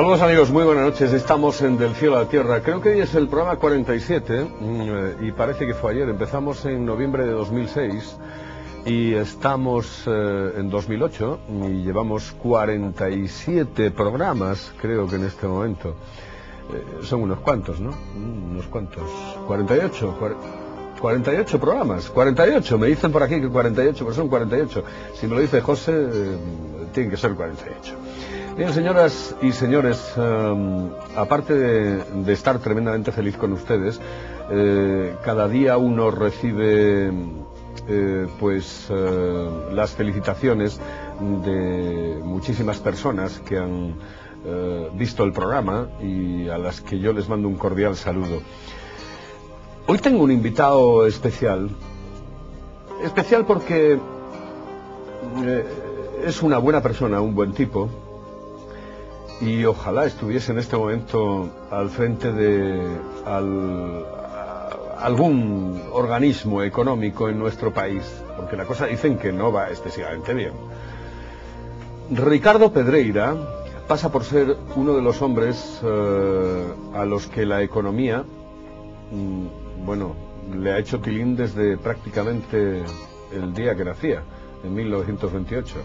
Saludos amigos, muy buenas noches. Estamos en Del Cielo a la Tierra. Creo que hoy es el programa 47 y parece que fue ayer. Empezamos en noviembre de 2006 y estamos en 2008 y llevamos 47 programas, creo que en este momento. Son unos cuantos, ¿no? Unos cuantos. 48 programas. 48, me dicen por aquí que 48, pero son 48. Si me lo dice José, tienen que ser 48. Bien, señoras y señores, aparte de estar tremendamente feliz con ustedes, cada día uno recibe las felicitaciones de muchísimas personas que han visto el programa y a las que yo les mando un cordial saludo. Hoy tengo un invitado especial porque es una buena persona, un buen tipo, y ojalá estuviese en este momento al frente de algún organismo económico en nuestro país, porque la cosa dicen que no va excesivamente bien. Ricardo Pedreira pasa por ser uno de los hombres a los que la economía, le ha hecho tilín desde prácticamente el día que nacía, en 1928.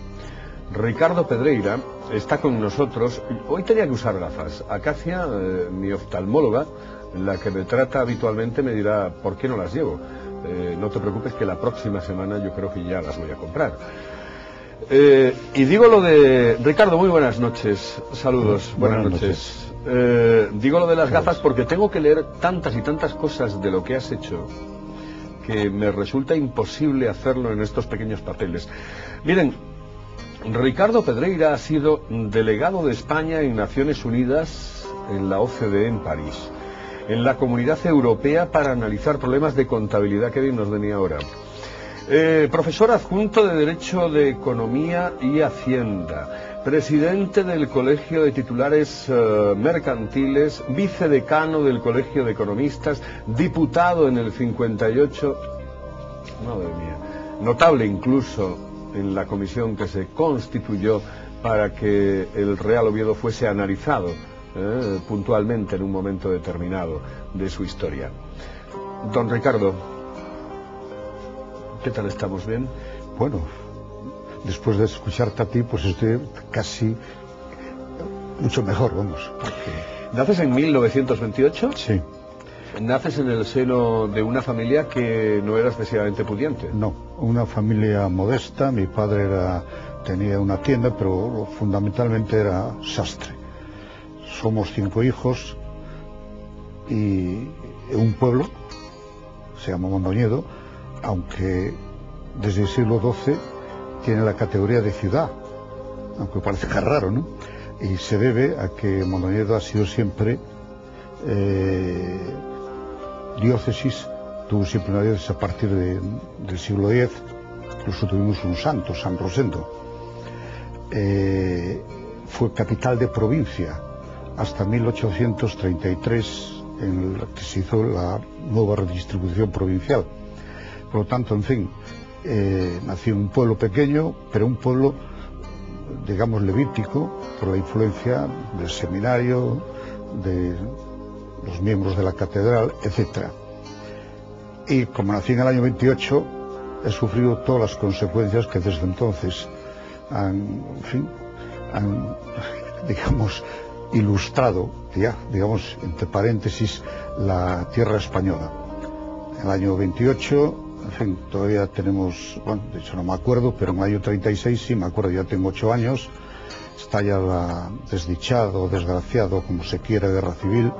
Ricardo Pedreira está con nosotros. Hoy tenía que usar gafas. Acacia, mi oftalmóloga, la que me trata habitualmente, me dirá ¿por qué no las llevo? No te preocupes que la próxima semana yo creo que ya las voy a comprar. Y digo lo de... Ricardo, muy buenas noches. Saludos, buenas noches. Digo lo de las gafas porque tengo que leer tantas y tantas cosas de lo que has hecho que me resulta imposible hacerlo en estos pequeños papeles. Miren, Ricardo Pedreira ha sido delegado de España en Naciones Unidas, en la OCDE en París, en la Comunidad Europea para analizar problemas de contabilidad, que bien nos venía ahora. Profesor adjunto de Derecho de Economía y Hacienda, presidente del Colegio de Titulares Mercantiles, vicedecano del Colegio de Economistas, diputado en el 58, madre mía, notable incluso en la comisión que se constituyó para que el Real Oviedo fuese analizado puntualmente en un momento determinado de su historia. Don Ricardo, ¿qué tal estamos? ¿Bien? Bueno, después de escucharte a ti, pues estoy casi mucho mejor, vamos. Porque... ¿Naces en 1928? Sí. ¿Naces en el seno de una familia que no era excesivamente pudiente? No, una familia modesta. Mi padre tenía una tienda, pero fundamentalmente era sastre. Somos 5 hijos y un pueblo, se llama Mondoñedo, aunque desde el siglo XII tiene la categoría de ciudad, aunque parece raro, ¿no? Y se debe a que Mondoñedo ha sido siempre diócesis, tuvo siempre una diócesis a partir del siglo X, incluso tuvimos un santo, San Rosendo. Fue capital de provincia hasta 1833, en la que se hizo la nueva redistribución provincial. Por lo tanto, en fin, nació en un pueblo pequeño, pero un pueblo, digamos, levítico, por la influencia del seminario, de los miembros de la catedral, etc. Y como nací en el año 28, he sufrido todas las consecuencias que desde entonces han digamos, ilustrado, ya, digamos, entre paréntesis, la tierra española. En el año 28, en fin, todavía tenemos, bueno, de hecho no me acuerdo, pero en el año 36 sí me acuerdo, ya tengo 8 años, estalla la desdichado, desgraciado, como se quiera, guerra civil.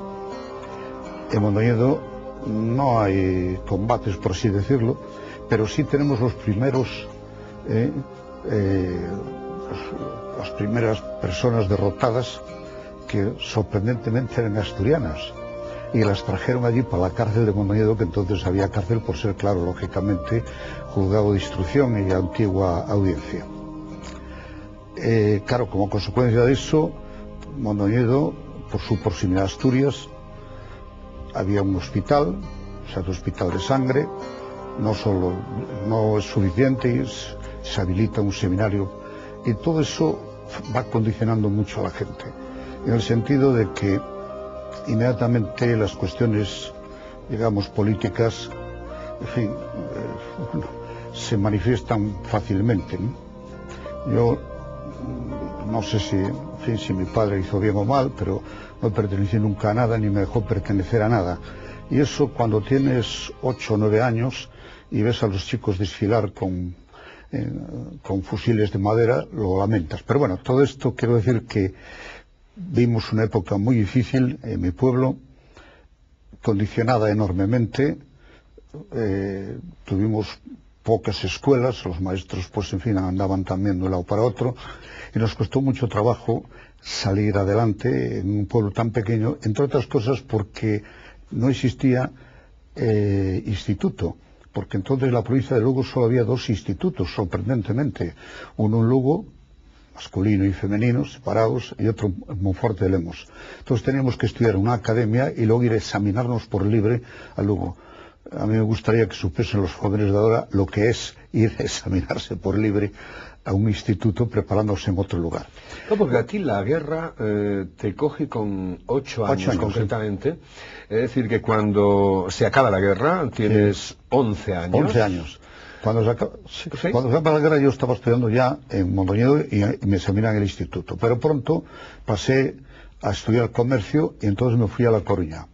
En Mondoñedo no hay combates, por así decirlo, pero sí tenemos los primeros, las primeras personas derrotadas que sorprendentemente eran asturianas y las trajeron allí para la cárcel de Mondoñedo, que entonces había cárcel por ser, claro, lógicamente, juzgado de instrucción y antigua audiencia. Claro, como consecuencia de eso, Mondoñedo, por su proximidad a Asturias, había un hospital, o sea, un hospital de sangre. No es suficiente, se habilita un seminario, y todo eso va condicionando mucho a la gente. en el sentido de que inmediatamente las cuestiones, digamos, políticas, en fin, se manifiestan fácilmente, ¿no? Yo no sé si, en fin, si mi padre hizo bien o mal, pero no pertenecí nunca a nada ni me dejó pertenecer a nada. Y eso, cuando tienes 8 o 9 años y ves a los chicos desfilar con fusiles de madera, lo lamentas. Pero bueno, todo esto quiero decir que vimos una época muy difícil en mi pueblo, condicionada enormemente. Tuvimos pocas escuelas, los maestros pues en fin andaban también de un lado para otro, y nos costó mucho trabajo salir adelante en un pueblo tan pequeño, entre otras cosas porque no existía instituto, porque entonces en la provincia de Lugo solo había 2 institutos, sorprendentemente, uno en Lugo, masculino y femenino, separados, y otro en Monforte de Lemos. Entonces teníamos que estudiar en una academia y luego ir a examinarnos por libre a Lugo. A mí me gustaría que supiesen los jóvenes de ahora lo que es ir a examinarse por libre a un instituto preparándose en otro lugar. No, porque aquí la guerra te coge con 8 años concretamente. Sí. Es decir, que cuando se acaba la guerra tienes 11 años. 11 años. Cuando se acaba la guerra yo estaba estudiando ya en Mondoñedo y me examiné en el instituto. Pero pronto pasé a estudiar comercio y entonces me fui a La Coruña.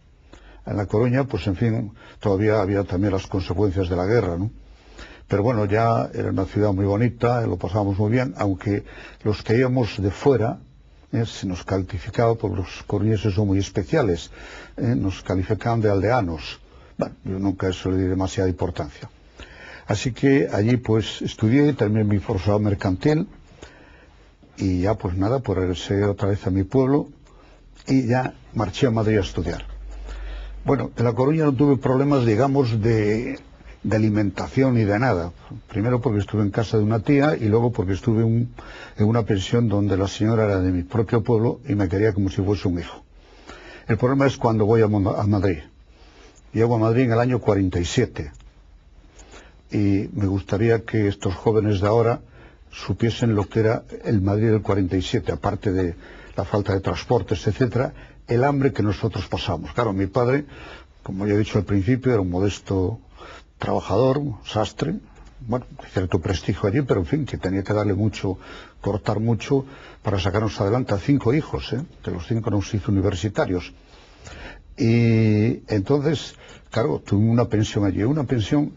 En La Coruña, pues en fin, todavía había también las consecuencias de la guerra, ¿no? Pero bueno, ya era una ciudad muy bonita, lo pasábamos muy bien, aunque los que íbamos de fuera, se nos calificaba, porque los coruñeses son muy especiales, nos calificaban de aldeanos. Bueno, yo nunca eso le di demasiada importancia. Así que allí pues estudié, terminé mi formación mercantil, y ya pues nada, pues regresé otra vez a mi pueblo, y ya marché a Madrid a estudiar. Bueno, en La Coruña no tuve problemas, digamos, de alimentación ni de nada. Primero porque estuve en casa de una tía y luego porque estuve en una pensión donde la señora era de mi propio pueblo y me quería como si fuese un hijo. El problema es cuando voy a Madrid. Llego a Madrid en el año 47 y me gustaría que estos jóvenes de ahora supiesen lo que era el Madrid del 47, aparte de la falta de transportes, etcétera, el hambre que nosotros pasamos. Claro, mi padre, como ya he dicho al principio, era un modesto trabajador, sastre, bueno, cierto prestigio allí, pero en fin, que tenía que darle mucho, cortar mucho para sacarnos adelante a 5 hijos, que los 5 nos hizo universitarios. Y entonces, claro, tuve una pensión allí, una pensión,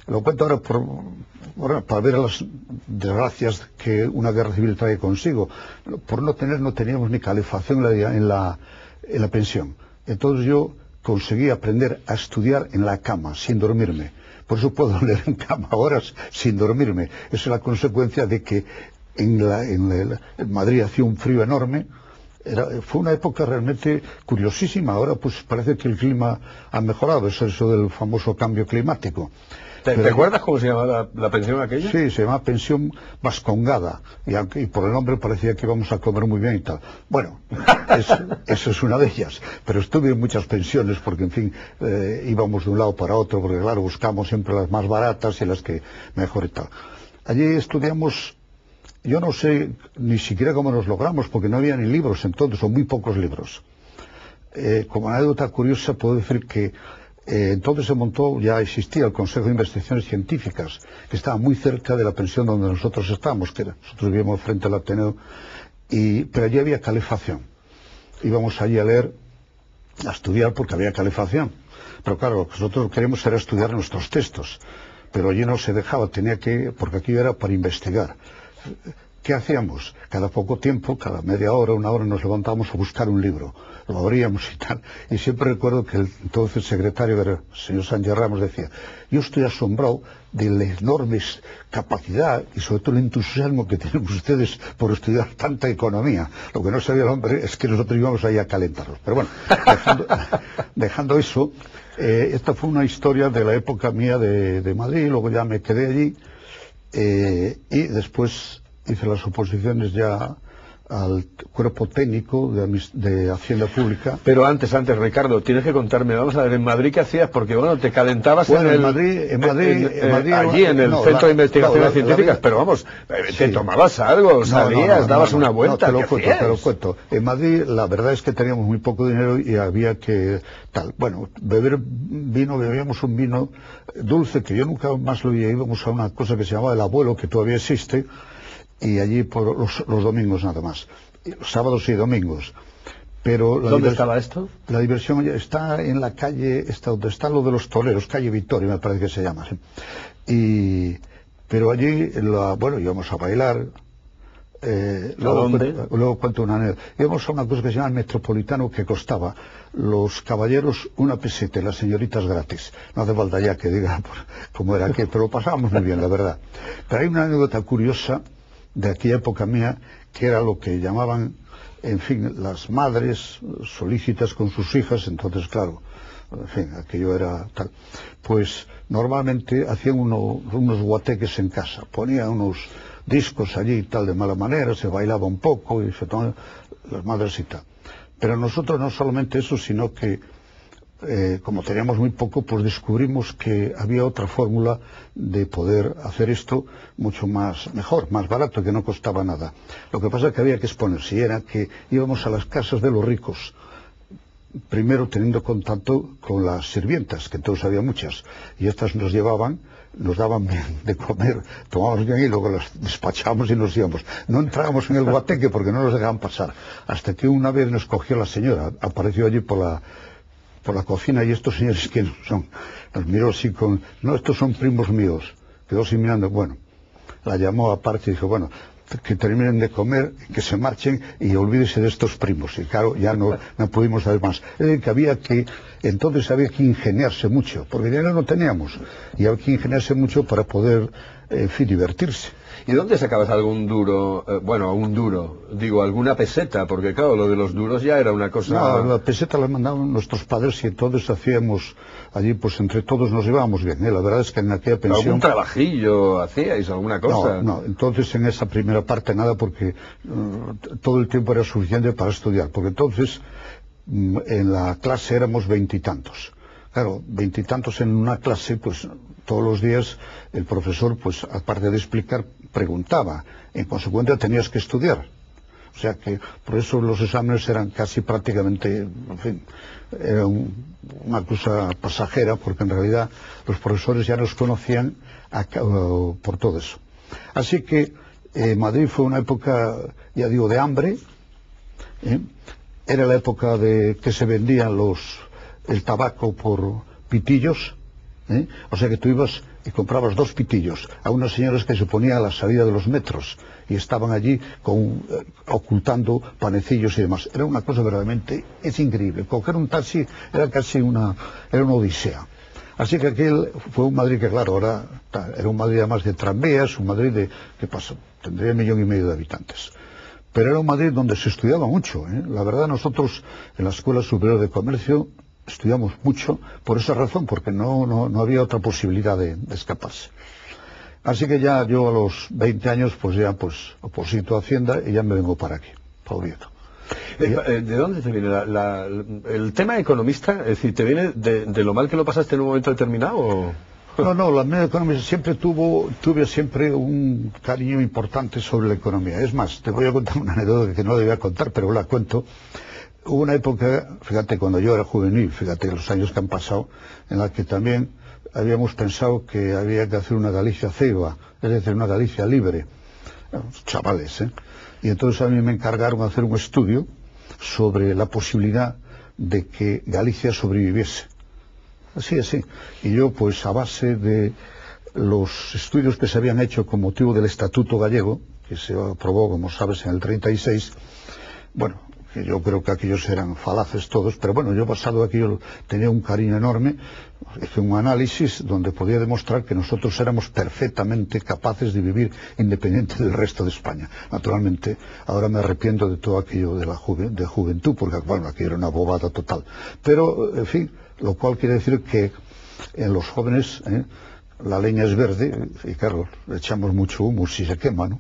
lo cuento ahora para ver las desgracias que una guerra civil trae consigo. Por no teníamos ni calefacción en la pensión. Entonces yo conseguí aprender a estudiar en la cama, sin dormirme. Por eso puedo leer en cama horas sin dormirme. Esa es la consecuencia de que en Madrid hacía un frío enorme. Fue una época realmente curiosísima. Ahora pues parece que el clima ha mejorado. Es eso del famoso cambio climático. ¿Te acuerdas cómo se llamaba la pensión aquella? Sí, se llama pensión Vascongada, y por el nombre parecía que íbamos a comer muy bien y tal. Bueno, eso es una de ellas, pero estuve en muchas pensiones porque, en fin, íbamos de un lado para otro, porque claro, buscamos siempre las más baratas y las que mejor y tal. Allí estudiamos, yo no sé ni siquiera cómo nos logramos, porque no había ni libros entonces, o muy pocos libros. Como anécdota curiosa puedo decir que entonces se montó, ya existía el Consejo de Investigaciones Científicas, que estaba muy cerca de la pensión donde nosotros estábamos, que nosotros vivíamos frente al Ateneo, pero allí había calefacción. Íbamos allí a leer, a estudiar porque había calefacción. Pero claro, lo que nosotros queríamos era estudiar nuestros textos, pero allí no se dejaba, porque aquí era para investigar. ¿Qué hacíamos? Cada poco tiempo, cada media hora, una hora, nos levantábamos a buscar un libro. Lo abríamos y tal. Y siempre recuerdo que entonces el secretario, el señor Sánchez Ramos, decía: yo estoy asombrado de la enorme capacidad y sobre todo el entusiasmo que tienen ustedes por estudiar tanta economía. Lo que no sabía el hombre es que nosotros íbamos ahí a calentarnos. Pero bueno, dejando eso, esta fue una historia de la época mía de Madrid. Luego ya me quedé allí y después hice las oposiciones ya al cuerpo técnico de Hacienda Pública. Pero antes, Ricardo, tienes que contarme, vamos a ver, en Madrid ¿qué hacías? Porque bueno, te calentabas bueno, en Madrid, allí en el Centro de Investigaciones Científicas, pero vamos, te tomabas algo, salías, dabas una vuelta. Te lo cuento. En Madrid la verdad es que teníamos muy poco dinero y había que bueno, beber vino, bebíamos un vino dulce que yo nunca más lo veía. Íbamos a una cosa que se llamaba El Abuelo, que todavía existe, y allí por los domingos nada más, sábados y domingos. Pero ¿dónde estaba esto? La diversión está en la calle, donde está lo de los toreros, calle Victoria me parece que se llama, ¿sí? Pero allí, bueno, íbamos a bailar. Luego cuento una anécdota. Íbamos a una cosa que se llama el Metropolitano, que costaba los caballeros 1 peseta, las señoritas gratis. No hace falta ya que diga cómo era aquello, pero lo pasábamos muy bien, la verdad. Pero hay una anécdota curiosa de aquella época mía, que era lo que llamaban, en fin, las madres solícitas con sus hijas. Entonces, claro, en fin, aquello era tal. Pues normalmente hacían unos guateques en casa, ponían unos discos allí y tal, de mala manera, se bailaba un poco y se tomaban las madres y tal. Pero nosotros no solamente eso, sino que como teníamos muy poco, pues descubrimos que había otra fórmula de poder hacer esto mucho mejor, más barato, que no costaba nada. Lo que pasa es que había que exponerse, y era que íbamos a las casas de los ricos, primero teniendo contacto con las sirvientas, que entonces había muchas, y estas nos daban bien de comer, tomábamos bien y luego las despachábamos y nos íbamos. No entrábamos en el guateque porque no nos dejaban pasar, hasta que una vez nos cogió la señora, apareció allí por la cocina, y estos señores, ¿quiénes son? Nos miró así no, estos son primos míos. Quedó así mirando, bueno, la llamó aparte y dijo, bueno, que terminen de comer, que se marchen y olvídese de estos primos. Y claro, ya no pudimos saber más. Es decir, entonces había que ingeniarse mucho, porque dinero no teníamos, y había que ingeniarse mucho para poder, en fin, divertirse. ¿Y dónde sacabas algún duro, alguna peseta? Porque claro, lo de los duros ya era una cosa... No, la peseta la mandaban nuestros padres y entonces hacíamos allí, pues entre todos nos llevábamos bien, ¿eh? La verdad es que en aquella pensión... ¿Algún trabajillo hacíais, alguna cosa? No, entonces en esa primera parte nada, porque todo el tiempo era suficiente para estudiar, porque entonces en la clase éramos 20 y tantos. Claro, 20 y tantos en una clase, pues todos los días el profesor, pues aparte de explicar, preguntaba. En consecuencia tenías que estudiar. O sea que por eso los exámenes eran casi prácticamente, en fin, era una cosa pasajera, porque en realidad los profesores ya nos conocían por todo eso. Así que Madrid fue una época, ya digo, de hambre. Era la época de que se vendían el tabaco por pitillos. O sea que tú ibas y comprabas 2 pitillos a unas señoras que se ponían a la salida de los metros y estaban allí ocultando panecillos y demás. Era una cosa verdaderamente, es increíble. Coger un taxi era casi una odisea. Así que aquel fue un Madrid que, claro, ahora era un Madrid además de tranvías, un Madrid ¿qué pasa? Tendría 1,5 millones de habitantes. Pero era un Madrid donde se estudiaba mucho, ¿eh? La verdad, nosotros en la Escuela Superior de Comercio estudiamos mucho por esa razón, porque no había otra posibilidad de escaparse. Así que ya yo a los 20 años oposito a Hacienda y ya me vengo para aquí, para Oviedo. ¿De dónde te viene el tema economista? Es decir, ¿te viene de lo mal que lo pasaste en un momento determinado? ¿O? No, la media economía tuve siempre un cariño importante sobre la economía. Es más, te voy a contar una anécdota que no debía contar, pero la cuento. Hubo una época, fíjate, cuando yo era juvenil, fíjate los años que han pasado, en la que también habíamos pensado que había que hacer una Galicia ceiba, es decir, una Galicia libre. Chavales, ¿eh? Y entonces a mí me encargaron hacer un estudio sobre la posibilidad de que Galicia sobreviviese. Así. Y yo, pues a base de los estudios que se habían hecho con motivo del Estatuto Gallego, que se aprobó, como sabes, en el 36, bueno, que yo creo que aquellos eran falaces todos, pero bueno, yo basado en aquello tenía un cariño enorme, hice un análisis donde podía demostrar que nosotros éramos perfectamente capaces de vivir independiente del resto de España. Naturalmente, ahora me arrepiento de todo aquello de juventud, porque bueno, aquello era una bobada total. Pero, en fin, lo cual quiere decir que en los jóvenes la leña es verde, y claro, le echamos mucho humo si se quema, ¿no?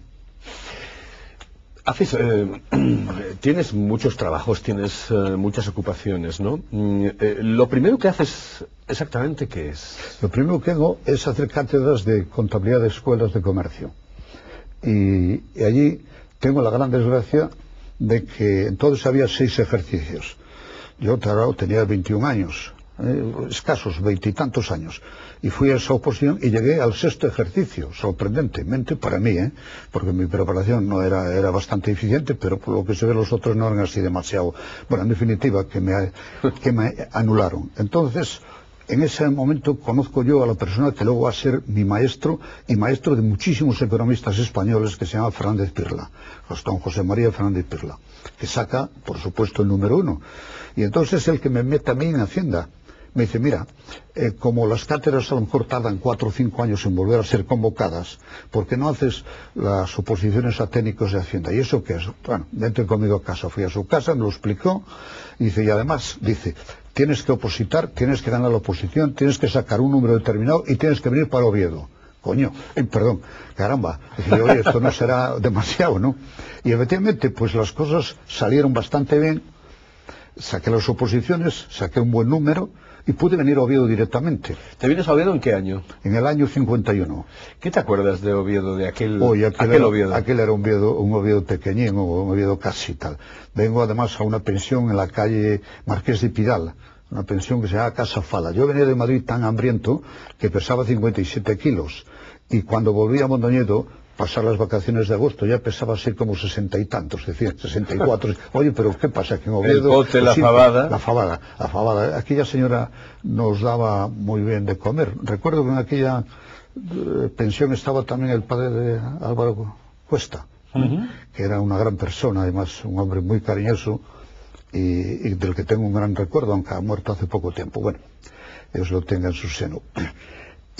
Tienes muchos trabajos, tienes muchas ocupaciones, ¿no? Lo primero que haces, exactamente, ¿qué es? Lo primero que hago es hacer cátedras de contabilidad de escuelas de comercio. Y allí tengo la gran desgracia de que entonces había 6 ejercicios. Yo tenía 21 años, escasos 20 y tantos años, y fui a esa oposición y llegué al 6º ejercicio, sorprendentemente para mí, porque mi preparación no era bastante eficiente, pero por lo que se ve los otros no eran así demasiado. Bueno, en definitiva, que me anularon. Entonces, en ese momento conozco yo a la persona que luego va a ser mi maestro y maestro de muchísimos economistas españoles, que se llama Fernández Pirla, don José María Fernández Pirla, que saca, por supuesto, el número 1. Y entonces es el que me mete a mí en Hacienda. Me dice, mira, como las cátedras a lo mejor tardan 4 o 5 años en volver a ser convocadas, ¿por qué no haces las oposiciones a técnicos de Hacienda? ¿Y eso qué es? Bueno, vente conmigo a casa. Fui a su casa, me lo explicó, y dice, y además, dice, tienes que opositar, tienes que ganar la oposición, tienes que sacar un número determinado y tienes que venir para Oviedo. Coño, perdón, caramba. Dije, oye, esto no será demasiado, ¿no? Y efectivamente, pues las cosas salieron bastante bien. Saqué las oposiciones, saqué un buen número y pude venir a Oviedo directamente. ¿Te vienes a Oviedo en qué año? En el año 51. ¿Qué te acuerdas de Oviedo, de aquel Oviedo? Aquel era un Oviedo pequeñín, un Oviedo casi tal. Vengo además a una pensión en la calle Marqués de Pidal, una pensión que se llama Casa Fala. Yo venía de Madrid tan hambriento que pesaba 57 kilos y cuando volví a Mondoñedo, pasar las vacaciones de agosto, ya pesaba así como 60 y tantos, es decir, 64. Oye, pero ¿qué pasa? Que en Oviedo... El pote, la fabada. La fabada. Aquella señora nos daba muy bien de comer. Recuerdo que en aquella pensión estaba también el padre de Álvaro Cuesta, que era una gran persona, además un hombre muy cariñoso y del que tengo un gran recuerdo, aunque ha muerto hace poco tiempo. Bueno, Dios lo tenga en su seno.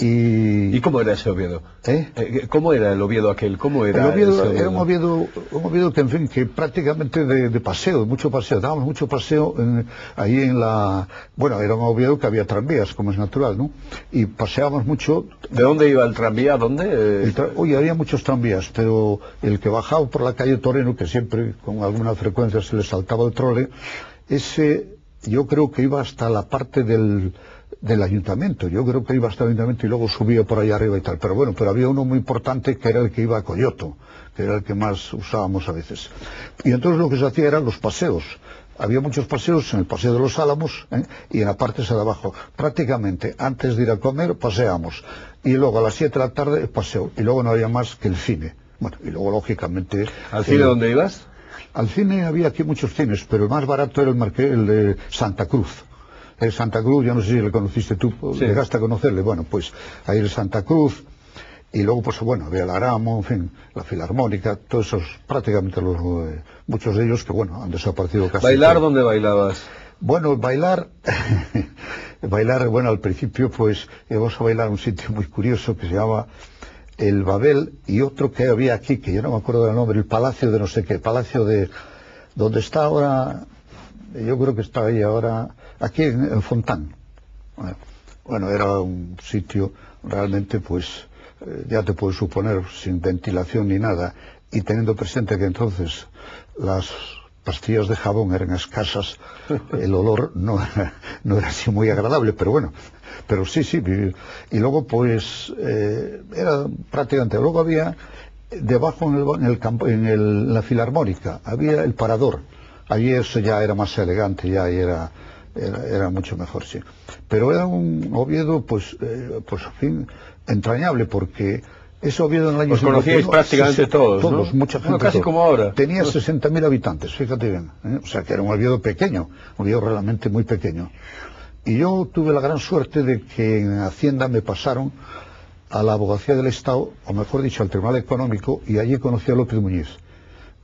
¿Y cómo era ese Oviedo? ¿Cómo era el Oviedo aquel? ¿Cómo era el Oviedo? Ese Oviedo? Era un Oviedo que, en fin, que prácticamente de paseo, mucho paseo. Dábamos mucho paseo ahí en la... Bueno, era un Oviedo que había tranvías, como es natural, ¿no? Y paseábamos mucho... ¿De dónde iba el tranvía? ¿A dónde? Oye, había muchos tranvías, pero el que bajaba por la calle Toreno, que siempre con alguna frecuencia se le saltaba el trole, ese yo creo que iba hasta la parte del ayuntamiento. Yo creo que iba hasta el ayuntamiento y luego subía por allá arriba y tal. Pero bueno, pero había uno muy importante que era el que iba a Coyoto, que era el que más usábamos a veces. Y entonces lo que se hacía eran los paseos. Había muchos paseos en el Paseo de los Álamos y en la parte esa de abajo. Prácticamente antes de ir a comer paseamos. Y luego a las 7 de la tarde el paseo. Y luego no había más que el cine. Bueno, y luego lógicamente... ¿Al cine dónde ibas? Al cine había aquí muchos cines, pero el más barato era el de Santa Cruz. El Santa Cruz, yo no sé si le conociste tú, sí. Llegaste a conocerle. Bueno, pues ahí el Santa Cruz, y luego pues bueno, había el Aramo, en fin, la Filarmónica, todos esos, prácticamente muchos de ellos que bueno, han desaparecido casi. ¿Bailar todo. ¿Dónde bailabas? Bueno, bailar, bueno, al principio pues íbamos a bailar a un sitio muy curioso que se llama el Babel, y otro que había aquí, que yo no me acuerdo del nombre, el Palacio de no sé qué, el Palacio de... donde está ahora, yo creo que está ahí ahora... Aquí en Fontán. Bueno, era un sitio realmente, pues, ya te puedes suponer, sin ventilación ni nada, y teniendo presente que entonces las pastillas de jabón eran escasas, el olor no era así muy agradable, pero bueno, pero sí, y luego pues, era prácticamente, luego había, debajo en la Filarmónica, había el Parador, allí eso ya era más elegante, ya era mucho mejor, sí. Pero era un Oviedo, pues en fin, entrañable, porque ese Oviedo en el año... Os conocíais prácticamente todos, ¿no? Mucha gente. Bueno, casi como ahora. Tenía 60.000 habitantes, fíjate bien. O sea, que era un Oviedo pequeño, un Oviedo realmente muy pequeño. Y yo tuve la gran suerte de que en Hacienda me pasaron a la Abogacía del Estado, o mejor dicho, al Tribunal Económico, y allí conocí a López Muñiz.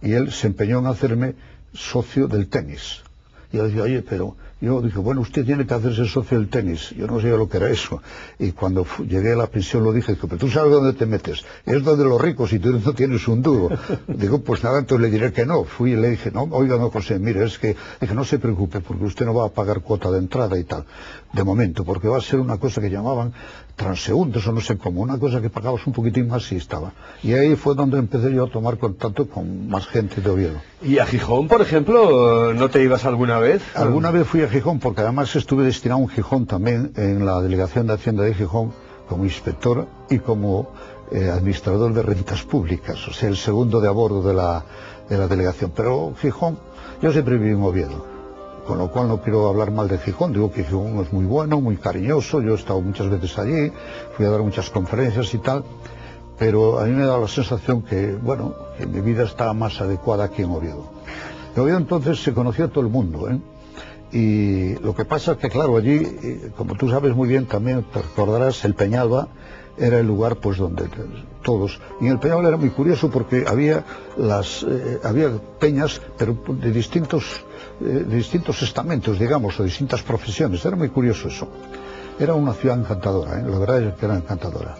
Y él se empeñó en hacerme socio del tenis. Y yo decía, oye, pero Yo dije, bueno, usted tiene que hacerse socio del tenis. Yo no sabía lo que era eso. Y cuando llegué a la pensión lo dije, pero tú sabes dónde te metes. Es donde los ricos y tú no tienes un duro. Digo, pues nada, entonces le diré que no. Fui y le dije, no, oiga, no, José, mire, es que, dije, no se preocupe porque usted no va a pagar cuota de entrada y tal. De momento, porque va a ser una cosa que llamaban transeúntes o no sé cómo, una cosa que pagabas un poquitín más y estaba. Y ahí fue donde empecé yo a tomar contacto con más gente de Oviedo. ¿Y a Gijón, por ejemplo, no te ibas alguna vez? Alguna vez fui a Gijón, porque además estuve destinado en Gijón también, en la Delegación de Hacienda de Gijón, como inspector y como administrador de rentas públicas, o sea, el segundo de a bordo de la delegación. Pero Gijón, yo siempre viví en Oviedo. Con lo cual no quiero hablar mal de Gijón, digo que Gijón es muy bueno, muy cariñoso, yo he estado muchas veces allí, fui a dar muchas conferencias y tal, pero a mí me da la sensación que, bueno, que mi vida está más adecuada aquí en Oviedo. En Oviedo entonces se conocía a todo el mundo, ¿eh? Y lo que pasa es que, claro, allí, como tú sabes muy bien también, te recordarás, el Peñalba era el lugar pues donde todos, y en el Peñalba era muy curioso porque había peñas, pero de distintos estamentos, digamos, o distintas profesiones. Era muy curioso eso. Era una ciudad encantadora, ¿eh? La verdad es que era encantadora.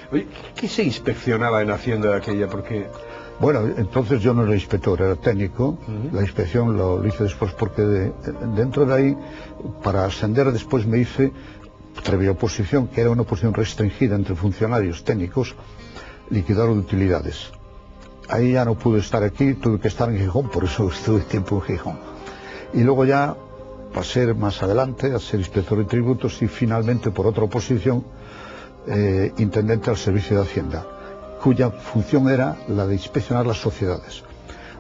Oye, ¿qué se inspeccionaba en Hacienda de aquella? Porque... Bueno, entonces yo no era inspector, era técnico. La inspección lo hice después porque dentro de ahí, para ascender después me hice previa oposición, que era una oposición restringida entre funcionarios técnicos, liquidador de utilidades. Ahí ya no pude estar aquí, tuve que estar en Gijón, por eso estuve tiempo en Gijón. Y luego ya pasé más adelante a ser inspector de tributos y finalmente por otra oposición intendente al servicio de Hacienda, cuya función era la de inspeccionar las sociedades.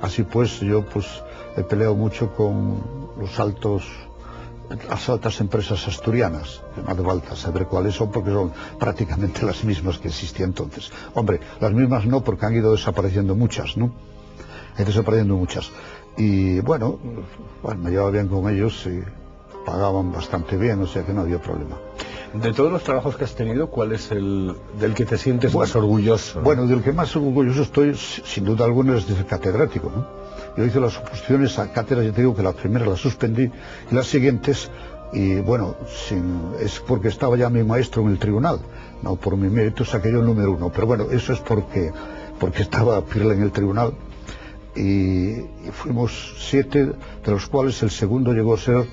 Así pues yo he peleado mucho con las altas empresas asturianas, que no hace falta saber cuáles son porque son prácticamente las mismas que existían entonces. Hombre, las mismas no, porque han ido desapareciendo muchas, ¿no? Desapareciendo muchas. Y bueno, me llevaba bien con ellos y pagaban bastante bien, o sea que no había problema. De todos los trabajos que has tenido, ¿cuál es el del que te sientes más orgulloso? Bueno, del que más orgulloso estoy, sin duda alguna, es de ser catedrático, ¿no? Yo hice las oposiciones a cátedras, ya te digo que la primera la suspendí, y las siguientes, y bueno, es porque estaba ya mi maestro en el tribunal, no por mi mérito saqué yo el número 1, pero bueno, eso es porque estaba Pirla en el tribunal, y fuimos 7, de los cuales el segundo llegó a ser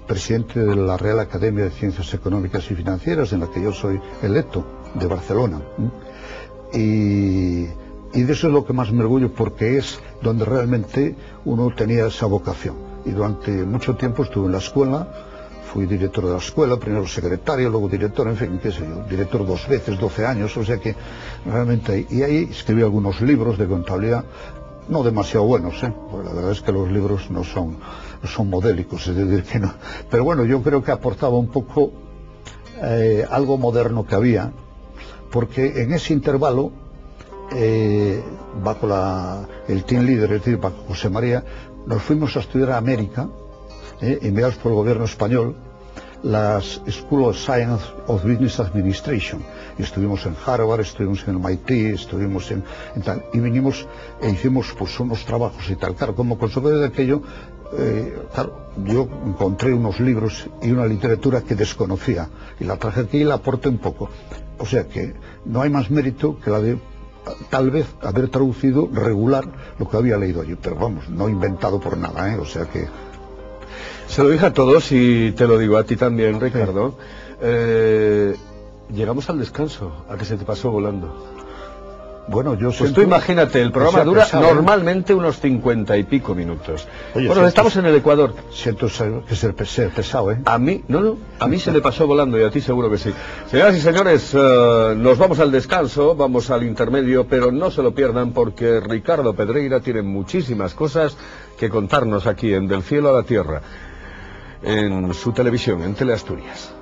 presidente de la Real Academia de Ciencias Económicas y Financieras, en la que yo soy electo, de Barcelona. Y de eso es lo que más me orgullo, porque es donde realmente uno tenía esa vocación. Y durante mucho tiempo estuve en la escuela, fui director de la escuela, primero secretario, luego director, en fin, qué sé yo, director 2 veces, 12 años, o sea que realmente... Y ahí escribí algunos libros de contabilidad, no demasiado buenos, porque la verdad es que los libros no son modélicos, es decir, que no. Pero bueno, yo creo que aportaba un poco algo moderno que había, porque en ese intervalo, bajo el team leader, es decir, bajo José María, nos fuimos a estudiar a América, enviados por el gobierno español, las School of Science of Business Administration, y estuvimos en Harvard, estuvimos en MIT, estuvimos en tal, y vinimos e hicimos pues unos trabajos y tal. Claro, como consecuencia de aquello, claro, yo encontré unos libros y una literatura que desconocía, y la traje aquí y la aporté un poco. O sea que no hay más mérito que la de tal vez haber traducido regular lo que había leído allí, pero vamos, no inventado por nada, o sea que... Se lo dije a todos y te lo digo a ti también, Ricardo. Sí. Llegamos al descanso, a que se te pasó volando. Bueno, yo pues tú imagínate, el programa dura normalmente unos 50 y pico minutos. Oye, bueno, estamos en el Ecuador. Siento que ser pesado, ¿eh? A mí, a mí se me pasó volando y a ti seguro que sí. Señoras y señores, nos vamos al descanso, vamos al intermedio, pero no se lo pierdan porque Ricardo Pedreira tiene muchísimas cosas que contarnos aquí en Del Cielo a la Tierra, en su televisión, en Teleasturias.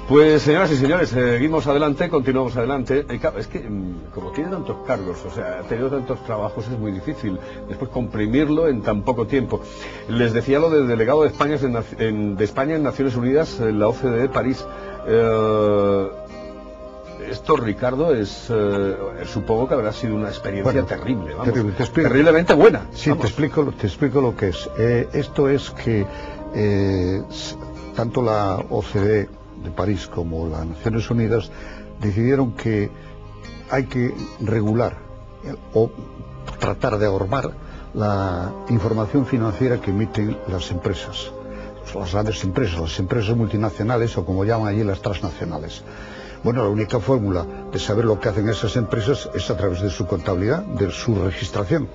Pues señoras y señores, seguimos adelante, continuamos adelante. Claro, es que como tiene tantos cargos, o sea, ha tenido tantos trabajos, es muy difícil después comprimirlo en tan poco tiempo. Les decía lo del delegado de España de España en Naciones Unidas, en la OCDE de París. Esto, Ricardo, supongo que habrá sido una experiencia terrible, vamos, terriblemente buena. Sí, te explico lo que es. Esto es que tanto la OCDE de París como las Naciones Unidas decidieron que hay que regular o tratar de ahormar la información financiera que emiten las empresas, las grandes empresas, las empresas multinacionales o como llaman allí las transnacionales. Bueno, la única fórmula de saber lo que hacen esas empresas es a través de su contabilidad, de su registración.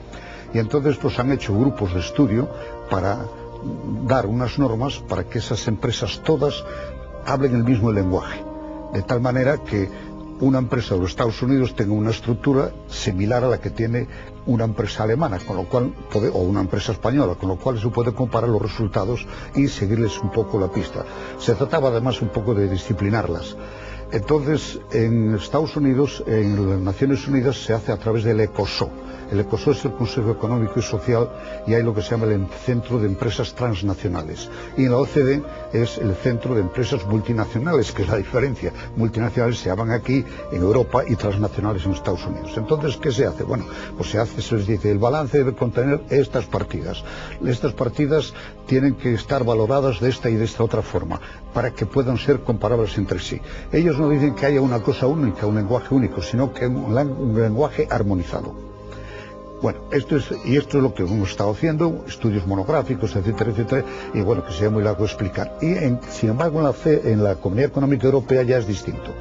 Y entonces pues han hecho grupos de estudio para dar unas normas para que esas empresas todas hablen el mismo lenguaje, de tal manera que una empresa de los Estados Unidos tenga una estructura similar a la que tiene una empresa alemana, con lo cual o una empresa española, con lo cual se puede comparar los resultados y seguirles un poco la pista. Se trataba además un poco de disciplinarlas. Entonces, en Estados Unidos, en las Naciones Unidas, se hace a través del ECOSOC. El ECOSOC es el Consejo Económico y Social y hay lo que se llama el Centro de Empresas Transnacionales. Y en la OCDE es el Centro de Empresas Multinacionales, que es la diferencia. Multinacionales se llaman aquí en Europa y transnacionales en Estados Unidos. Entonces, ¿qué se hace? Bueno, pues se les dice, el balance debe contener estas partidas. Estas partidas tienen que estar valoradas de esta y de esta otra forma, para que puedan ser comparables entre sí. Ellos no dicen que haya una cosa única, un lenguaje único, sino que un lenguaje armonizado. Bueno, esto es lo que hemos estado haciendo, estudios monográficos, etcétera, etcétera, y bueno, que sería muy largo explicar. Y sin embargo en la Comunidad Económica Europea ya es distinto,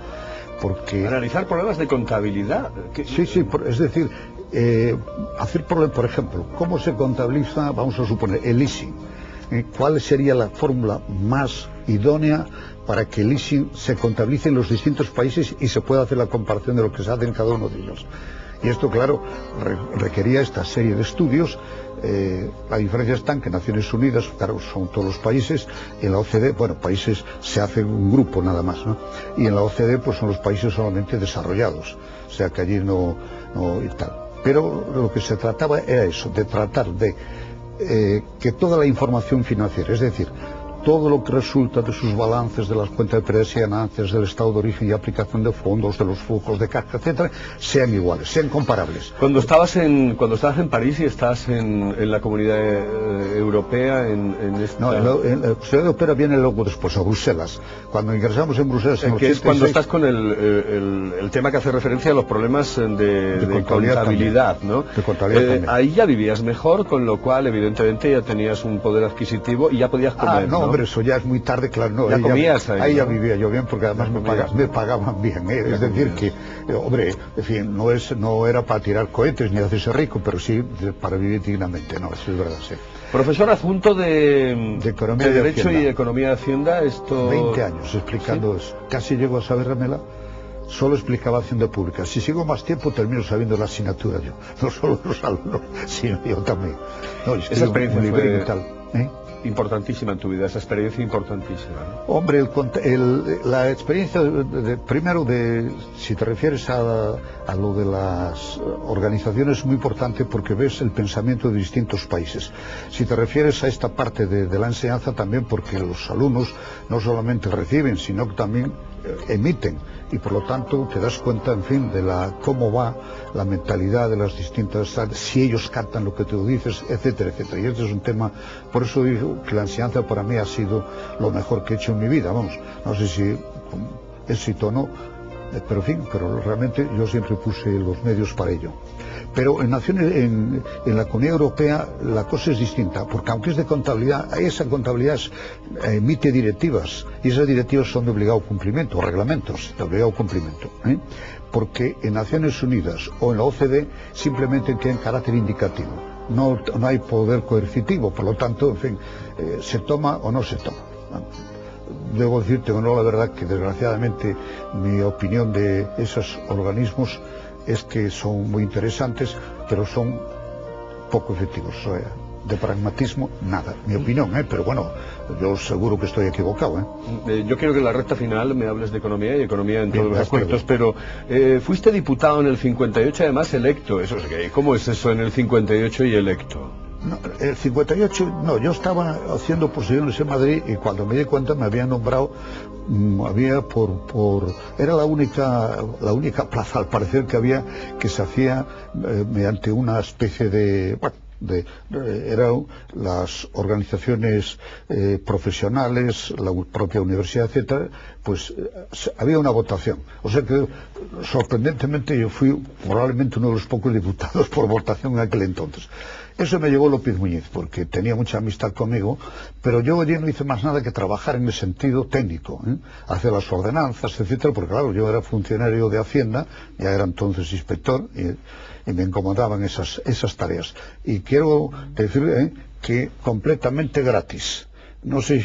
porque... Analizar problemas de contabilidad. Sí, es decir, hacer problemas, por ejemplo, ¿cómo se contabiliza, vamos a suponer, el leasing? ¿Cuál sería la fórmula más idónea para que el leasing se contabilice en los distintos países y se pueda hacer la comparación de lo que se hace en cada uno de ellos? Y esto, claro, requería esta serie de estudios. La diferencia está en que Naciones Unidas, claro, son todos los países, y en la OCDE, bueno, países se hace un grupo nada más, ¿no? Y en la OCDE, pues son los países solamente desarrollados, o sea que allí no y tal. Pero lo que se trataba era eso, de tratar de que toda la información financiera, es decir, todo lo que resulta de sus balances, de las cuentas de pérdidas y ganancias, del estado de origen y aplicación de fondos, de los flujos de caja, etcétera, sean iguales, sean comparables. Cuando estabas en París y estás en la Comunidad Europea, en esta... No, en la Comunidad Europea viene luego después, a Bruselas. Cuando ingresamos en Bruselas en que 86, es cuando estás con el tema que hace referencia a los problemas de contabilidad, ¿no? De contabilidad también. Ahí ya vivías mejor, con lo cual evidentemente ya tenías un poder adquisitivo y ya podías comer, ¿no? Hombre, eso ya es muy tarde, claro, no. Ya comías ahí, ya vivía yo bien, porque además me pagaban bien, es decir que, hombre, en fin, no era para tirar cohetes ni hacerse rico, pero sí para vivir dignamente, no, eso es verdad, sí. Profesor adjunto de Derecho y Economía de Hacienda, esto... 20 años explicando eso, casi llego a sabérmela. Solo explicaba Hacienda Pública. Si sigo más tiempo termino sabiendo la asignatura yo, no solo los alumnos, sino yo también. No, esa experiencia fue tal, importantísima en tu vida, esa experiencia importantísima, ¿no? Hombre, la experiencia primero si te refieres a lo de las organizaciones, es muy importante porque ves el pensamiento de distintos países. Si te refieres a esta parte de la enseñanza, también porque los alumnos no solamente reciben, sino que también emiten, y por lo tanto te das cuenta, en fin, de cómo va la mentalidad de las distintas, si ellos captan lo que tú dices, etcétera, etcétera. Y este es un tema, por eso digo que la enseñanza para mí ha sido lo mejor que he hecho en mi vida, vamos, no sé si con éxito o no, pero en fin, pero realmente yo siempre puse los medios para ello. Pero en la Comunidad Europea la cosa es distinta, porque aunque es de contabilidad, esa contabilidad emite directivas, y esas directivas son de obligado cumplimiento, o reglamentos de obligado cumplimiento, porque en Naciones Unidas o en la OCDE simplemente tienen carácter indicativo, no hay poder coercitivo, por lo tanto, en fin, se toma o no se toma. Debo decirte, no, la verdad que desgraciadamente mi opinión de esos organismos es que son muy interesantes, pero son poco efectivos. De pragmatismo, nada. Mi opinión, pero bueno, yo seguro que estoy equivocado, Yo quiero que en la recta final me hables de economía y economía en todos los aspectos, pero fuiste diputado en el 58, además electo. ¿Cómo es eso en el 58 y electo? No, el 58, no, yo estaba haciendo posiciones en Madrid y cuando me di cuenta me habían nombrado, era la única plaza al parecer que había, que se hacía mediante una especie de, eran las organizaciones profesionales, la propia universidad, etcétera, pues había una votación. O sea que sorprendentemente yo fui probablemente uno de los pocos diputados por votación en aquel entonces. Eso me llevó López Muñiz, porque tenía mucha amistad conmigo, pero yo allí no hice más nada que trabajar en el sentido técnico, hacer las ordenanzas, etcétera, porque claro, yo era funcionario de Hacienda, ya era entonces inspector, y me incomodaban esas tareas. Y quiero decir que completamente gratis. No sé,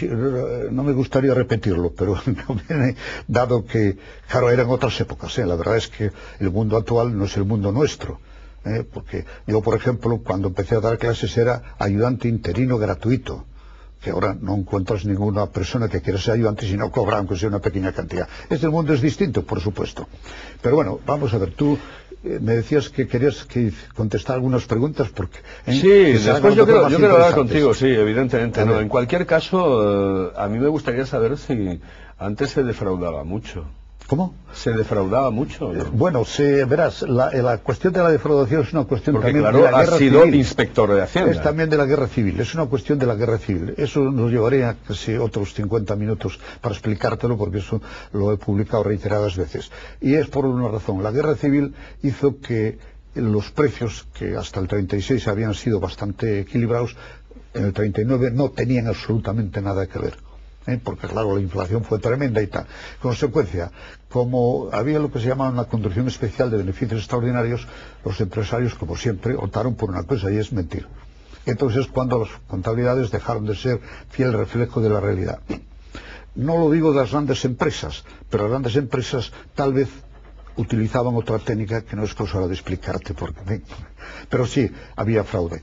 no me gustaría repetirlo, pero no viene, dado que, claro, eran otras épocas. La verdad es que el mundo actual no es el mundo nuestro. Porque yo, por ejemplo, cuando empecé a dar clases era ayudante interino gratuito, que ahora no encuentras ninguna persona que quiera ser ayudante si no cobra, aunque sea una pequeña cantidad. Este mundo es distinto, por supuesto. Pero bueno, vamos a ver, tú me decías que querías contestar algunas preguntas porque... Sí, después yo quiero hablar contigo, sí, evidentemente. No, en cualquier caso, a mí me gustaría saber si antes se defraudaba mucho. ¿Cómo? ¿Se defraudaba mucho? ¿No? Bueno, verás, la cuestión de la defraudación es una cuestión porque, también claro, de la guerra civil. Has sido inspector de Hacienda. Es también de la guerra civil, es una cuestión de la guerra civil. Eso nos llevaría casi otros 50 minutos para explicártelo, porque eso lo he publicado reiteradas veces. Y es por una razón. La guerra civil hizo que los precios, que hasta el 36 habían sido bastante equilibrados, en el 39 no tenían absolutamente nada que ver. Porque claro, la inflación fue tremenda y tal. Consecuencia, como había lo que se llamaba una contribución especial de beneficios extraordinarios, los empresarios, como siempre, optaron por una cosa, y es mentir. Entonces, cuando las contabilidades dejaron de ser fiel reflejo de la realidad. No lo digo de las grandes empresas, pero las grandes empresas tal vez utilizaban otra técnica que no es cosa de explicarte, porque, pero sí, había fraude.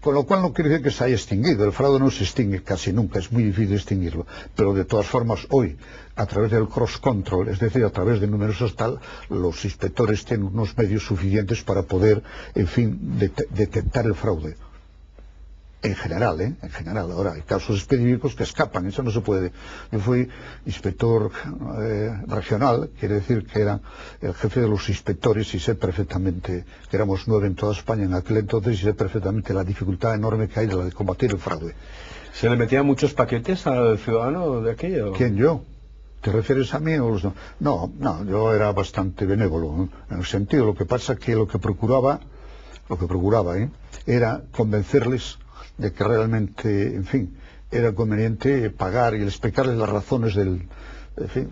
Con lo cual no quiere decir que se haya extinguido. El fraude no se extingue casi nunca, es muy difícil extinguirlo. Pero de todas formas, hoy, a través del cross-control, es decir, a través de numerosos los inspectores tienen unos medios suficientes para poder, en fin, detectar el fraude. En general, en general. Ahora, hay casos específicos que escapan, eso no se puede. Yo fui inspector regional, quiere decir que era el jefe de los inspectores y sé perfectamente, que éramos 9 en toda España en aquel entonces, y sé perfectamente la dificultad enorme que hay de la de combatir el fraude. ¿Se le metían muchos paquetes al ciudadano de aquello? ¿Quién, yo? ¿Te refieres a mí o los no? No, yo era bastante benévolo, en el sentido, lo que pasa que lo que procuraba, era convencerles de que realmente, en fin, era conveniente pagar y explicarles las razones en fin,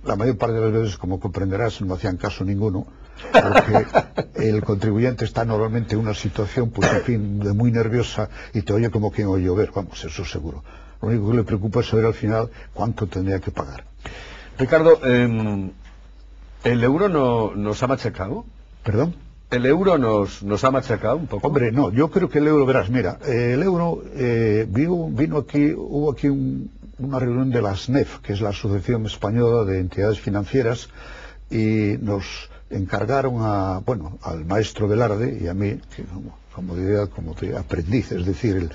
la mayor parte de las veces, como comprenderás, no hacían caso ninguno, porque el contribuyente está normalmente en una situación, pues en fin, de muy nerviosa y te oye como quien oye llover, vamos, eso seguro. Lo único que le preocupa es saber al final cuánto tendría que pagar. Ricardo, ¿el euro nos ha machacado? ¿Perdón? ¿El euro nos ha machacado un poco? Hombre, no, yo creo que el euro, verás, mira, el euro hubo aquí una reunión de la SNEF, que es la Asociación Española de Entidades Financieras, y nos encargaron al maestro Velarde y a mí, que como aprendiz, es decir,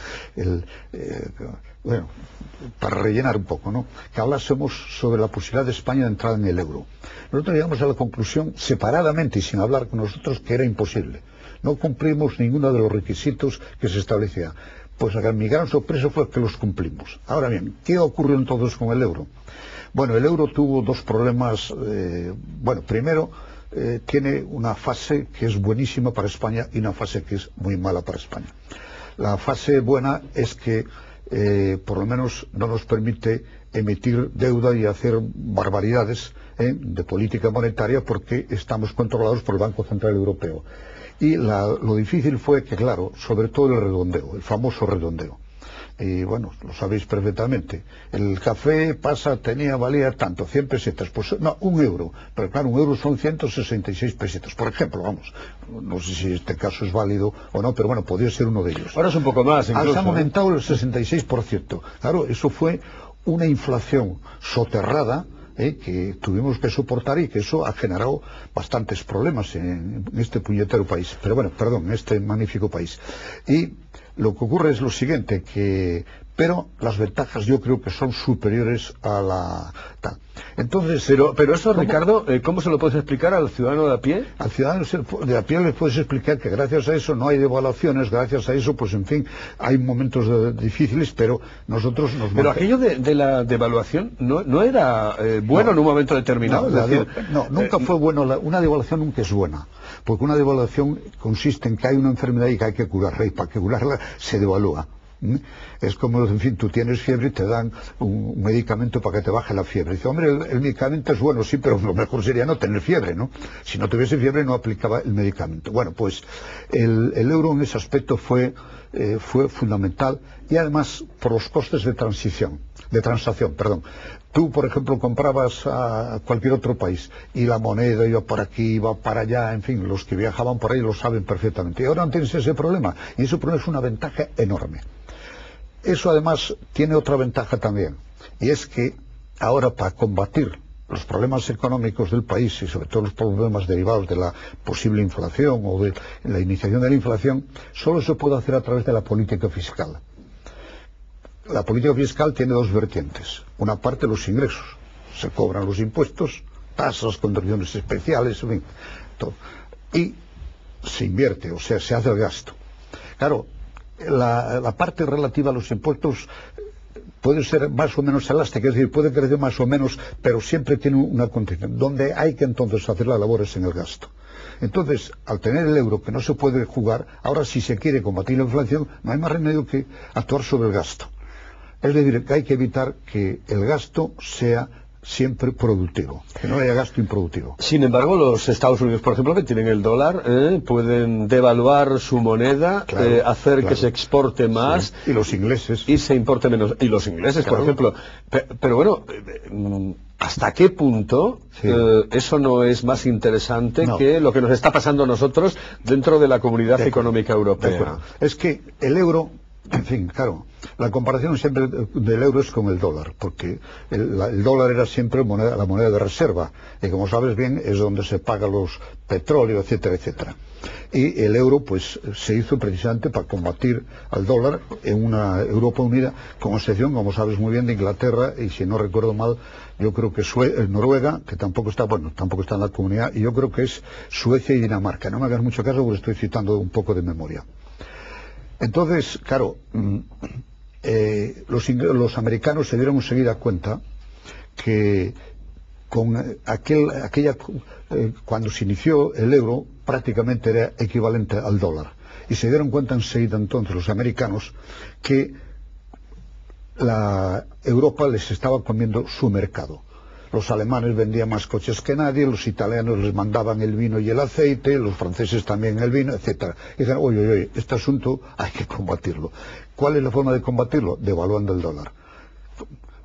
para rellenar un poco, ¿no?, que hablásemos sobre la posibilidad de España de entrar en el euro. Nosotros llegamos a la conclusión, separadamente y sin hablar con nosotros, que era imposible. No cumplimos ninguno de los requisitos que se establecía. Pues mi gran sorpresa fue que los cumplimos. Ahora bien, ¿qué ocurrió entonces con el euro? Bueno, el euro tuvo dos problemas. Primero, tiene una fase que es buenísima para España y una fase que es muy mala para España. La fase buena es que por lo menos no nos permite emitir deuda y hacer barbaridades de política monetaria, porque estamos controlados por el Banco Central Europeo. Y lo difícil fue que, claro, sobre todo el redondeo, el famoso redondeo. Y bueno, lo sabéis perfectamente. El café valía tanto, 100 pesetas, pues no, 1 euro. Pero claro, 1 euro son 166 pesetas. Por ejemplo, vamos, no sé si este caso es válido o no, pero bueno, podría ser uno de ellos. Ahora es un poco más, incluso. Se ha aumentado el 66%. Claro, eso fue una inflación soterrada, que tuvimos que soportar y que eso ha generado bastantes problemas en este puñetero país. Pero bueno, perdón, en este magnífico país. Y lo que ocurre es lo siguiente, pero las ventajas yo creo que son superiores a la tal. Entonces, pero eso, Ricardo, ¿cómo se lo puedes explicar al ciudadano de a pie? Al ciudadano de a pie le puedes explicar que gracias a eso no hay devaluaciones, gracias a eso, pues en fin, hay momentos difíciles, pero nosotros Pero aquello de la devaluación no era bueno en un momento determinado. Nunca fue bueno. Una devaluación nunca es buena, porque una devaluación consiste en que hay una enfermedad y que hay que curarla, y para que curarla se devalúa. Es como, en fin, tú tienes fiebre y te dan un medicamento para que te baje la fiebre. Dice, hombre, el medicamento es bueno, sí, pero lo mejor sería no tener fiebre, ¿no? Si no tuviese fiebre no aplicaba el medicamento. Bueno, pues el euro en ese aspecto fue fundamental, y además por los costes de transacción. Tú, por ejemplo, comprabas a cualquier otro país y la moneda iba por aquí, iba para allá, en fin, los que viajaban por ahí lo saben perfectamente. Y ahora no tienes ese problema, y ese problema es una ventaja enorme. Eso además tiene otra ventaja también, y es que ahora, para combatir los problemas económicos del país y sobre todo los problemas derivados de la posible inflación o de la iniciación de la inflación, solo se puede hacer a través de la política fiscal. La política fiscal tiene dos vertientes. Una parte, los ingresos. Se cobran los impuestos, tasas, contribuciones especiales, en fin, todo. Y se invierte, o sea, se hace el gasto. Claro, la parte relativa a los impuestos puede ser más o menos elástica, es decir, puede crecer más o menos, pero siempre tiene una condición. Donde hay que entonces hacer las labores en el gasto. Entonces, al tener el euro que no se puede jugar, ahora si se quiere combatir la inflación, no hay más remedio que actuar sobre el gasto. Es decir, que hay que evitar que el gasto sea siempre productivo, que no haya gasto improductivo. Sin embargo, los Estados Unidos, por ejemplo, que tienen el dólar, pueden devaluar su moneda, hacer que se exporte más. Sí. Y los ingleses. Y se importe menos. Y los ingleses, por ejemplo. Pero bueno, ¿hasta qué punto eso no es más interesante que lo que nos está pasando a nosotros dentro de la Comunidad Económica Europea? Es que el euro, en fin, claro, la comparación siempre del euro es con el dólar, porque el dólar era siempre la moneda de reserva, y como sabes bien es donde se pagan los petróleos, etcétera, etcétera. Y el euro pues se hizo precisamente para combatir al dólar en una Europa unida, con excepción, como sabes muy bien, de Inglaterra, y si no recuerdo mal, yo creo que Noruega, que tampoco está en la comunidad, y yo creo que es Suecia y Dinamarca. No me hagas mucho caso porque estoy citando un poco de memoria. Entonces, claro, los americanos se dieron enseguida cuenta que con cuando se inició el euro prácticamente era equivalente al dólar. Y se dieron cuenta enseguida entonces los americanos que Europa les estaba comiendo su mercado. Los alemanes vendían más coches que nadie, los italianos les mandaban el vino y el aceite, los franceses también el vino, etcétera. Y dijeron, oye, este asunto hay que combatirlo. ¿Cuál es la forma de combatirlo? Devaluando el dólar,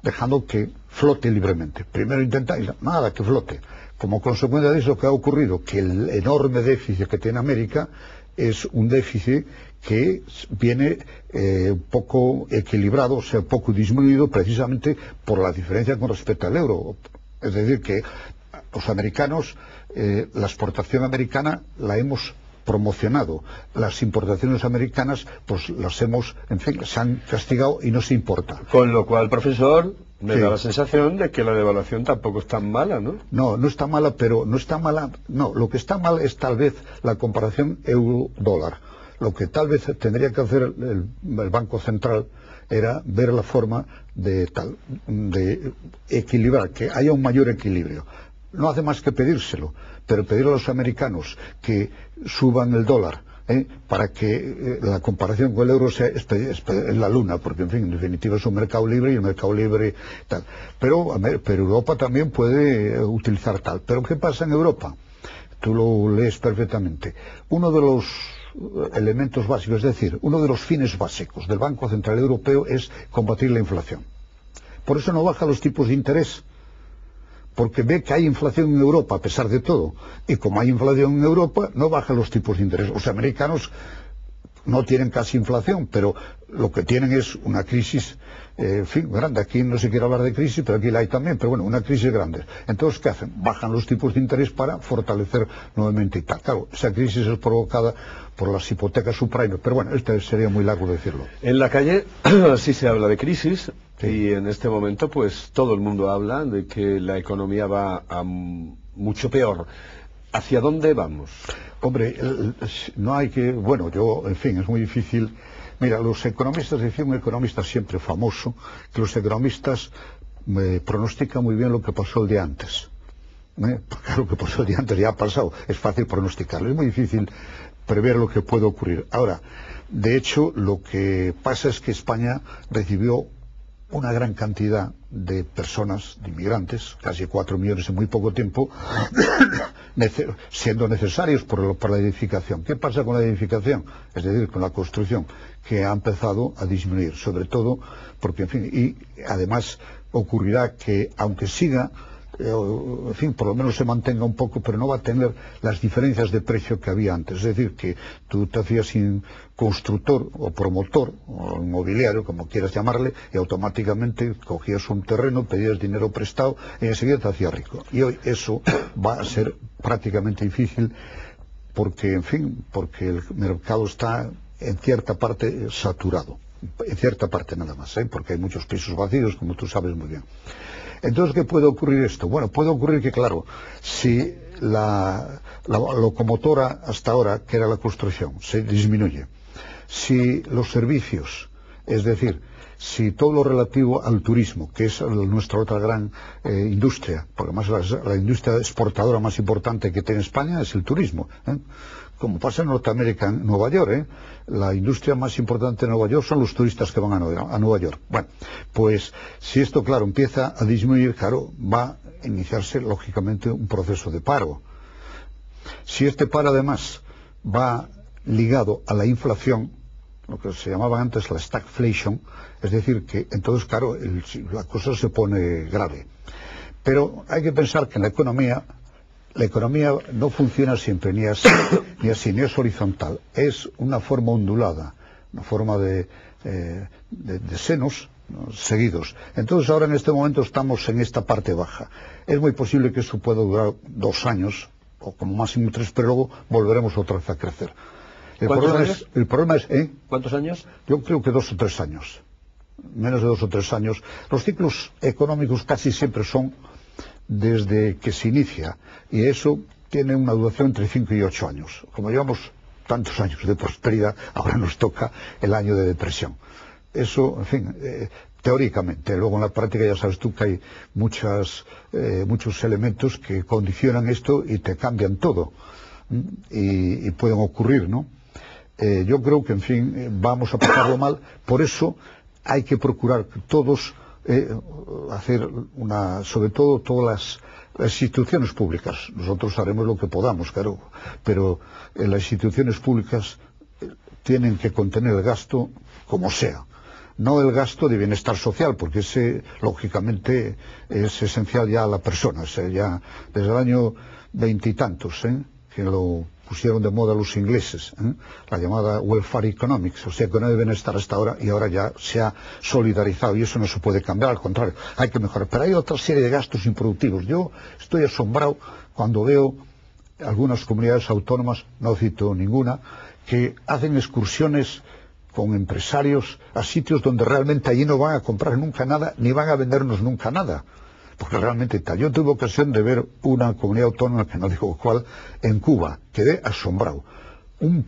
dejando que flote libremente. Primero nada que flote. Como consecuencia de eso, ¿qué ha ocurrido? Que el enorme déficit que tiene América es un déficit que viene un poco equilibrado, o sea, poco disminuido precisamente por la diferencia con respecto al euro. Es decir, que los americanos, la exportación americana la hemos promocionado, las importaciones americanas pues las hemos, en fin, se han castigado y no se importa. Con lo cual, profesor, me da la sensación de que la devaluación tampoco es tan mala, ¿no? No está mala, pero no está mala, no, lo que está mal es tal vez la comparación euro-dólar. Lo que tal vez tendría que hacer el Banco Central era ver la forma de equilibrar, que haya un mayor equilibrio. No hace más que pedírselo, pero pedir a los americanos que suban el dólar, para que la comparación con el euro sea en la luna, porque en fin, en definitiva es un mercado libre y el mercado libre tal. Pero Europa también puede utilizar tal. Pero ¿qué pasa en Europa? Tú lo lees perfectamente. Uno de los elementos básicos, es decir, uno de los fines básicos del Banco Central Europeo es combatir la inflación. Por eso no baja los tipos de interés, porque ve que hay inflación en Europa a pesar de todo, y como hay inflación en Europa, no baja los tipos de interés. Los americanos no tienen casi inflación, pero lo que tienen es una crisis, en fin, grande. Aquí no se quiere hablar de crisis, pero aquí la hay también, pero bueno, una crisis grande. Entonces, ¿qué hacen? Bajan los tipos de interés para fortalecer nuevamente y tal. Claro, esa crisis es provocada por las hipotecas subprime, pero bueno, sería muy largo decirlo. En la calle sí se habla de crisis, sí. Y en este momento pues todo el mundo habla de que la economía va a mucho peor. ¿Hacia dónde vamos? Hombre, no hay que... Bueno, en fin, es muy difícil. Mira, los economistas, decía un economista siempre famoso, que los economistas pronostican muy bien lo que pasó el día antes. Porque lo que pasó el día antes ya ha pasado, es fácil pronosticarlo, es muy difícil prever lo que puede ocurrir. Ahora, de hecho, lo que pasa es que España recibió una gran cantidad de personas, de inmigrantes, casi 4 millones en muy poco tiempo, siendo necesarios por la edificación. ¿Qué pasa con la edificación? Es decir, con la construcción, que ha empezado a disminuir, sobre todo porque, en fin, y además ocurrirá que, aunque siga, en fin, por lo menos se mantenga un poco, pero no va a tener las diferencias de precio que había antes. Es decir, que tú te hacías sin constructor o promotor o inmobiliario, como quieras llamarle, y automáticamente cogías un terreno, pedías dinero prestado y enseguida te hacías rico. Y hoy eso va a ser prácticamente difícil porque, en fin, porque el mercado está en cierta parte saturado. En cierta parte nada más, porque hay muchos pisos vacíos, como tú sabes muy bien. Entonces, ¿qué puede ocurrir esto? Bueno, puede ocurrir que, claro, si la locomotora hasta ahora, que era la construcción, se disminuye, si los servicios, es decir, si todo lo relativo al turismo, que es nuestra otra gran industria, porque además la industria exportadora más importante que tiene España es el turismo, como pasa en Norteamérica, en Nueva York, la industria más importante de Nueva York son los turistas que van a Nueva York. Bueno, pues si esto, claro, empieza a disminuir, claro, va a iniciarse, lógicamente, un proceso de paro. Si este paro, además, va ligado a la inflación, lo que se llamaba antes la stagflation, es decir, que entonces, claro, la cosa se pone grave. Pero hay que pensar que en la economía no funciona siempre, ni así, ni es horizontal, es una forma ondulada, una forma de senos, ¿no?, seguidos. Entonces ahora en este momento estamos en esta parte baja. Es muy posible que eso pueda durar 2 años, o como máximo 3, pero luego volveremos otra vez a crecer. El problema es ¿cuántos años? Yo creo que 2 o 3 años, menos de 2 o 3 años. Los ciclos económicos casi siempre son desde que se inicia, y eso tiene una duración entre 5 y 8 años. Como llevamos tantos años de prosperidad, ahora nos toca el año de depresión. Eso, en fin, teóricamente. Luego en la práctica ya sabes tú que hay muchos elementos que condicionan esto y te cambian todo, y pueden ocurrir, ¿no? Yo creo que, en fin, vamos a pasarlo mal. Por eso hay que procurar que todos hacer sobre todo todas las instituciones públicas. Nosotros haremos lo que podamos, claro, pero las instituciones públicas tienen que contener el gasto como sea. No el gasto de bienestar social, porque ese, lógicamente, es esencial ya a la persona. Ya desde el año 20 y tantos, que lo pusieron de moda los ingleses, la llamada welfare economics, o sea que no deben estar hasta ahora, y ahora ya se ha solidarizado, y eso no se puede cambiar, al contrario, hay que mejorar. Pero hay otra serie de gastos improductivos. Yo estoy asombrado cuando veo algunas comunidades autónomas, no cito ninguna, que hacen excursiones con empresarios a sitios donde realmente allí no van a comprar nunca nada, ni van a vendernos nunca nada. Porque realmente tal. Yo tuve ocasión de ver una comunidad autónoma, que no digo cuál, en Cuba. Quedé asombrado. Un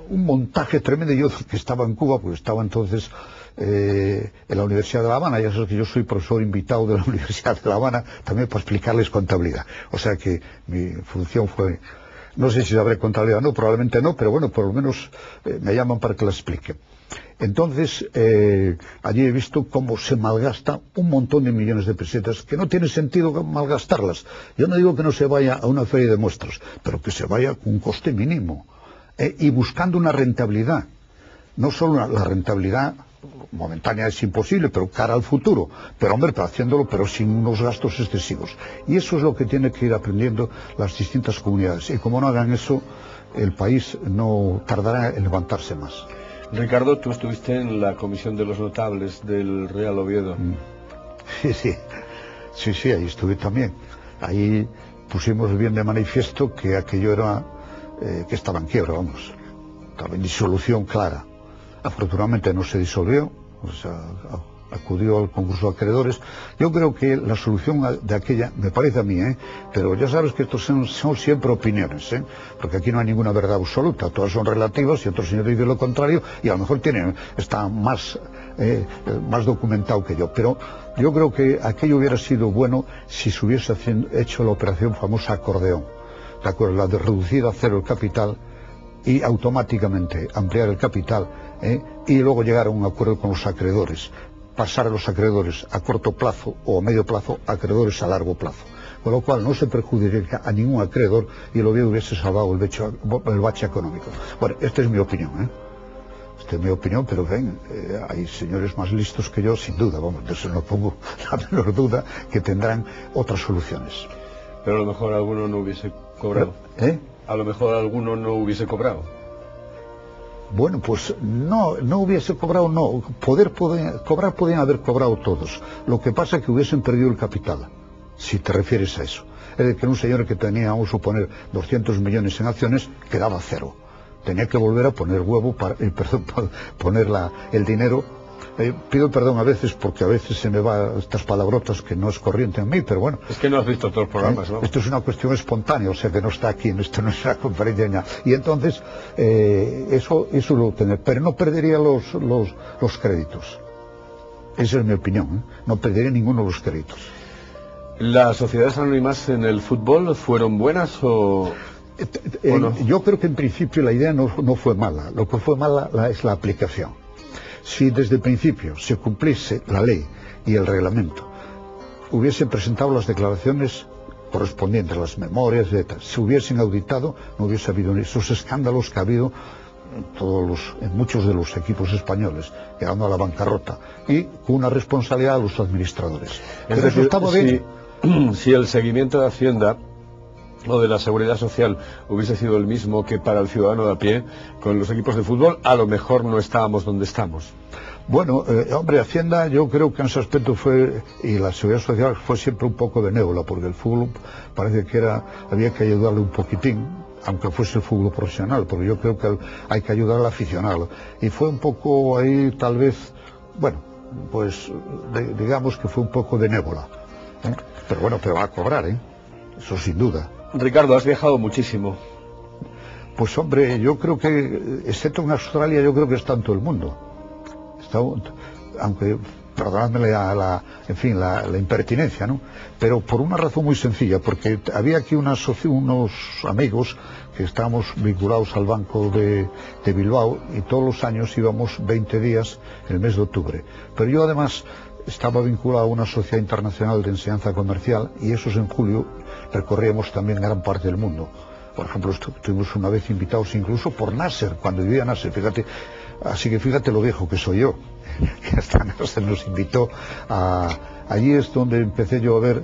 montaje tremendo. Yo que estaba en Cuba, porque estaba entonces en la Universidad de La Habana. Ya sabes que yo soy profesor invitado de la Universidad de La Habana, también para explicarles contabilidad. O sea que mi función fue... No sé si sabré contabilidad o no, probablemente no, pero bueno, por lo menos me llaman para que la explique. Entonces, allí he visto cómo se malgasta un montón de millones de pesetas, que no tiene sentido malgastarlas. Yo no digo que no se vaya a una feria de muestras, pero que se vaya con un coste mínimo. y buscando una rentabilidad. No solo la rentabilidad momentánea es imposible, pero cara al futuro. Pero hombre, haciéndolo, pero sin unos gastos excesivos. Y eso es lo que tienen que ir aprendiendo las distintas comunidades. Y como no hagan eso, el país no tardará en levantarse más. Ricardo, tú estuviste en la comisión de los notables del Real Oviedo. Sí, ahí estuve también. Ahí pusimos bien de manifiesto que aquello era, que estaba en quiebra, vamos. Estaba en disolución clara. Afortunadamente no se disolvió, o sea, acudió al concurso de acreedores. Yo creo que la solución de aquella, me parece a mí, pero ya sabes que estos son siempre opiniones, porque aquí no hay ninguna verdad absoluta, todas son relativas y otros señores dicen lo contrario y a lo mejor está más documentado que yo. Pero yo creo que aquello hubiera sido bueno si se hubiese hecho la operación famosa acordeón, ¿de acuerdo? La de reducir a cero el capital y automáticamente ampliar el capital, y luego llegar a un acuerdo con los acreedores, pasar a los acreedores a corto plazo o a medio plazo a acreedores a largo plazo, con lo cual no se perjudicaría a ningún acreedor y el Oviedo hubiese salvado el bache económico. Bueno, esta es mi opinión, esta es mi opinión, pero ven, hay señores más listos que yo, sin duda, vamos, de eso no pongo la menor duda, que tendrán otras soluciones. Pero a lo mejor alguno no hubiese cobrado. A lo mejor alguno no hubiese cobrado. Bueno, pues no hubiese cobrado, no. Cobrar podían haber cobrado todos. Lo que pasa es que hubiesen perdido el capital, si te refieres a eso. Es decir, que un señor que tenía, vamos a suponer, 200 millones en acciones, quedaba cero. Tenía que volver a poner poner el dinero. Pido perdón a veces porque a veces se me va estas palabrotas que no es corriente en mí, pero bueno. Es que no has visto todos los programas, ¿no? Esto es una cuestión espontánea, o sea que no está aquí, esto no es una conferencia ni nada. Y entonces, eso lo tener, pero no perdería los créditos. Esa es mi opinión, no perdería ninguno de los créditos. ¿Las sociedades anónimas en el fútbol fueron buenas o no? Yo creo que en principio la idea no fue mala, lo que fue mala es la aplicación. Si desde el principio se cumpliese la ley y el reglamento, hubiesen presentado las declaraciones correspondientes, las memorias, etc., se hubiesen auditado, no hubiese habido esos escándalos que ha habido en muchos de los equipos españoles, llegando a la bancarrota, y con una responsabilidad a los administradores. Es decir, si el seguimiento de Hacienda o de la Seguridad Social hubiese sido el mismo que para el ciudadano de a pie, con los equipos de fútbol, a lo mejor no estábamos donde estamos. Bueno, hombre, Hacienda yo creo que en ese aspecto y la Seguridad Social fue siempre un poco benévola, porque el fútbol parece que había que ayudarle un poquitín, aunque fuese el fútbol profesional, porque yo creo que hay que ayudar al aficionado. Y fue un poco ahí, tal vez, bueno, pues digamos que fue un poco benévola. Pero bueno, pero va a cobrar, eso sin duda. Ricardo, has viajado muchísimo. Pues hombre, yo creo que, excepto en Australia, yo creo que está en todo el mundo. Aunque, perdonadme la impertinencia, ¿no? Pero por una razón muy sencilla, porque había aquí unos amigos que estábamos vinculados al Banco de Bilbao y todos los años íbamos 20 días en el mes de octubre. Pero yo además estaba vinculado a una sociedad internacional de enseñanza comercial y esos en julio recorríamos también gran parte del mundo. Por ejemplo, estuvimos una vez invitados incluso por Nasser, cuando vivía Nasser, fíjate. Así que fíjate lo viejo que soy yo, que hasta Nasser nos invitó allí es donde empecé yo a ver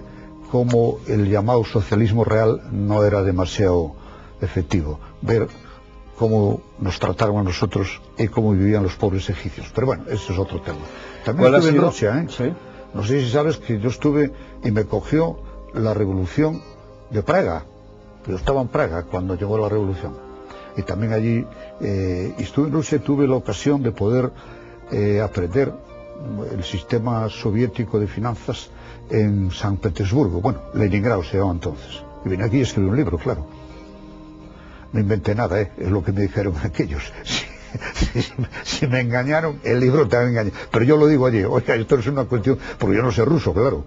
cómo el llamado socialismo real no era demasiado efectivo, ver cómo nos trataron a nosotros y cómo vivían los pobres egipcios. Pero bueno, ese es otro tema. También estuve en Rusia, ¿Sí? No sé si sabes que yo estuve y me cogió la revolución de Praga. Yo estaba en Praga cuando llegó la revolución. Y también allí estuve en Rusia y tuve la ocasión de poder aprender el sistema soviético de finanzas en San Petersburgo. Bueno, Leningrado se llamaba entonces. Y vine aquí y escribí un libro, claro. No inventé nada, es lo que me dijeron aquellos. Si me engañaron, el libro te va a engañar. Pero yo lo digo allí, oiga, esto es una cuestión, porque yo no sé ruso, claro.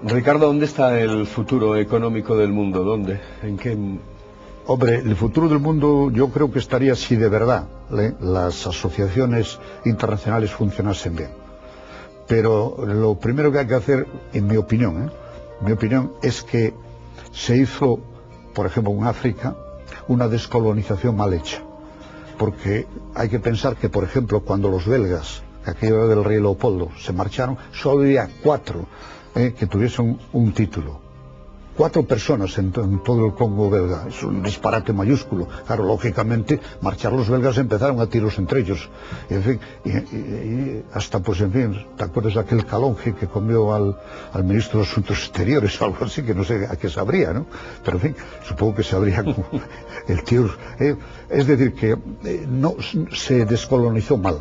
Ricardo, ¿dónde está el futuro económico del mundo? ¿Dónde? ¿En qué? Hombre, el futuro del mundo yo creo que estaría si de verdad las asociaciones internacionales funcionasen bien. Pero lo primero que hay que hacer, en mi opinión es que se hizo, por ejemplo, en África, una descolonización mal hecha. Porque hay que pensar que, por ejemplo, cuando los belgas, que aquello del rey Leopoldo, se marcharon, solo había 4 que tuviesen un título. 4 personas en todo el Congo belga. Es un disparate mayúsculo. Claro, lógicamente, marchar los belgas empezaron a tiros entre ellos. Y, en fin, y hasta, pues, en fin, ¿te acuerdas de aquel calonge que comió al ministro de Asuntos Exteriores o algo así? Que no sé a qué sabría, ¿no? Pero, en fin, supongo que sabría como el tío. Es decir, que no se descolonizó mal,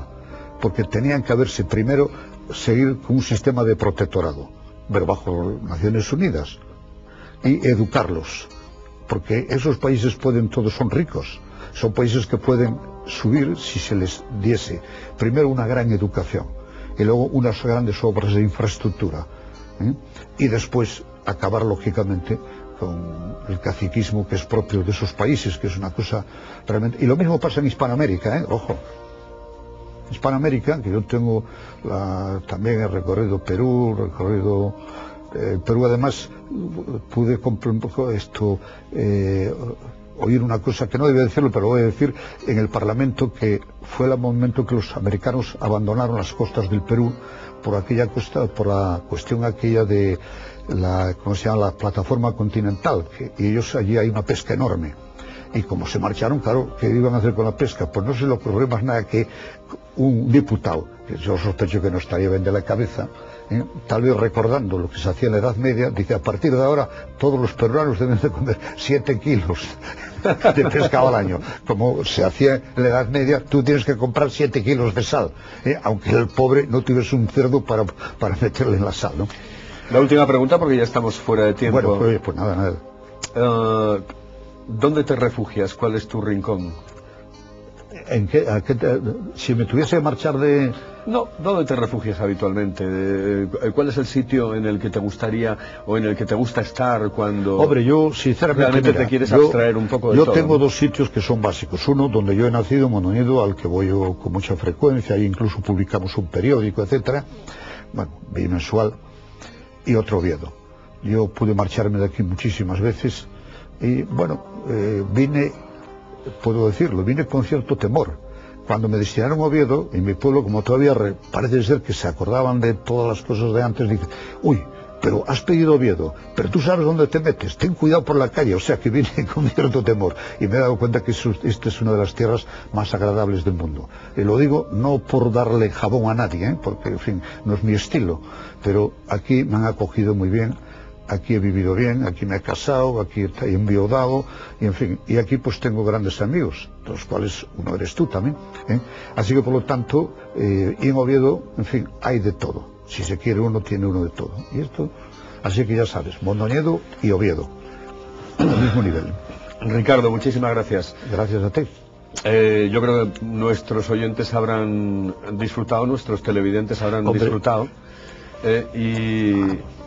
porque tenían que haberse primero seguir con un sistema de protectorado, pero bajo Naciones Unidas, y educarlos, porque esos países todos son ricos, son países que pueden subir si se les diese primero una gran educación y luego unas grandes obras de infraestructura, y después acabar lógicamente con el caciquismo que es propio de esos países, que es una cosa realmente... Y lo mismo pasa en Hispanoamérica, ojo. Hispanoamérica, que yo tengo también he recorrido Perú, Perú, además pude oír una cosa que no debía decirlo, pero voy a decir en el Parlamento, que fue el momento que los americanos abandonaron las costas del Perú por la cuestión aquella de ¿cómo se llama?, la plataforma continental, y ellos allí hay una pesca enorme. Y como se marcharon, claro, ¿qué iban a hacer con la pesca? Pues no se le ocurrió más nada que un diputado, que yo sospecho que no estaría bien de la cabeza, tal vez recordando lo que se hacía en la Edad Media, dice: a partir de ahora todos los peruanos deben de comer 7 kilos de pescado al año. Como se hacía en la Edad Media, tú tienes que comprar 7 kilos de sal, aunque el pobre no tuviese un cerdo para meterle en la sal, ¿no? La última pregunta, porque ya estamos fuera de tiempo. Bueno, pues nada. ¿Dónde te refugias? ¿Cuál es tu rincón? Si me tuviese que marchar de... No, ¿dónde te refugias habitualmente? ¿Cuál es el sitio en el que te gustaría o en el que te gusta estar cuando... Hombre, yo sinceramente... Realmente te quieres abstraer un poco de todo. Yo tengo 2 sitios que son básicos. Uno, donde yo he nacido, Mondoñedo, al que voy yo con mucha frecuencia, e incluso publicamos un periódico, etcétera, bueno, bimensual, y otro, Oviedo. Yo pude marcharme de aquí muchísimas veces y, bueno, vine, puedo decirlo, vine con cierto temor. Cuando me destinaron a Oviedo, en mi pueblo, como todavía parece ser que se acordaban de todas las cosas de antes, dije: uy, pero has pedido Oviedo, pero tú sabes dónde te metes, ten cuidado por la calle. O sea que vine con cierto temor, y me he dado cuenta que esta es una de las tierras más agradables del mundo. Y lo digo no por darle jabón a nadie, porque, en fin, no es mi estilo, pero aquí me han acogido muy bien. Aquí he vivido bien, aquí me he casado, aquí he enviudado, y en fin, y aquí pues tengo grandes amigos, de los cuales uno eres tú también, Así que, por lo tanto, y en Oviedo, en fin, hay de todo. Si se quiere uno, tiene uno de todo. Y esto, así que ya sabes, Mondoñedo y Oviedo, al mismo nivel. Ricardo, muchísimas gracias. Gracias a ti. Yo creo que nuestros oyentes habrán disfrutado, nuestros televidentes habrán disfrutado,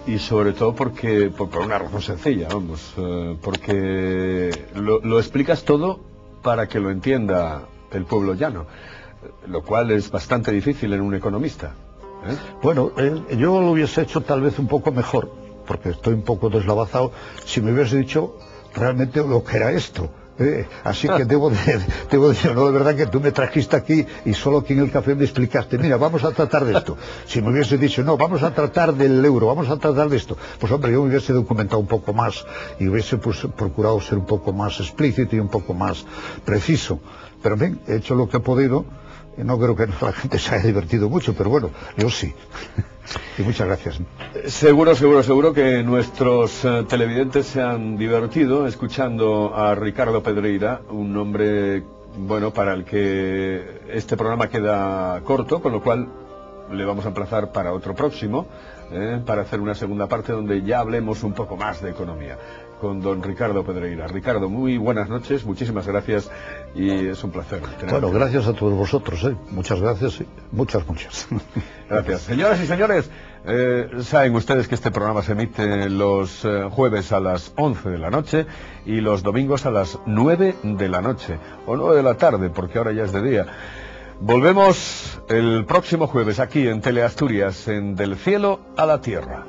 y sobre todo por una razón sencilla, vamos, porque lo explicas todo para que lo entienda el pueblo llano, lo cual es bastante difícil en un economista. Bueno, yo lo hubiese hecho tal vez un poco mejor, porque estoy un poco deslavazado, si me hubiese dicho realmente lo que era esto. Así que debo decir, no, de verdad que tú me trajiste aquí y solo aquí en el café me explicaste: mira, vamos a tratar de esto. Si me hubiese dicho: no, vamos a tratar del euro, vamos a tratar de esto, pues hombre, yo me hubiese documentado un poco más y hubiese pues procurado ser un poco más explícito y un poco más preciso. Pero bien, he hecho lo que he podido. No creo que la gente se haya divertido mucho, pero bueno, yo sí. Y muchas gracias. Seguro que nuestros televidentes se han divertido escuchando a Ricardo Pedreira, un hombre, bueno, para el que este programa queda corto, con lo cual le vamos a emplazar para otro próximo, para hacer una segunda parte donde ya hablemos un poco más de economía con don Ricardo Pedreira. Ricardo, muy buenas noches, muchísimas gracias y es un placer tenerte. Bueno, gracias a todos vosotros, muchas gracias, muchas. Gracias. Señoras y señores, saben ustedes que este programa se emite los jueves a las 11 de la noche y los domingos a las 9 de la noche, o 9 de la tarde, porque ahora ya es de día. Volvemos el próximo jueves aquí en Teleasturias, en Del Cielo a la Tierra.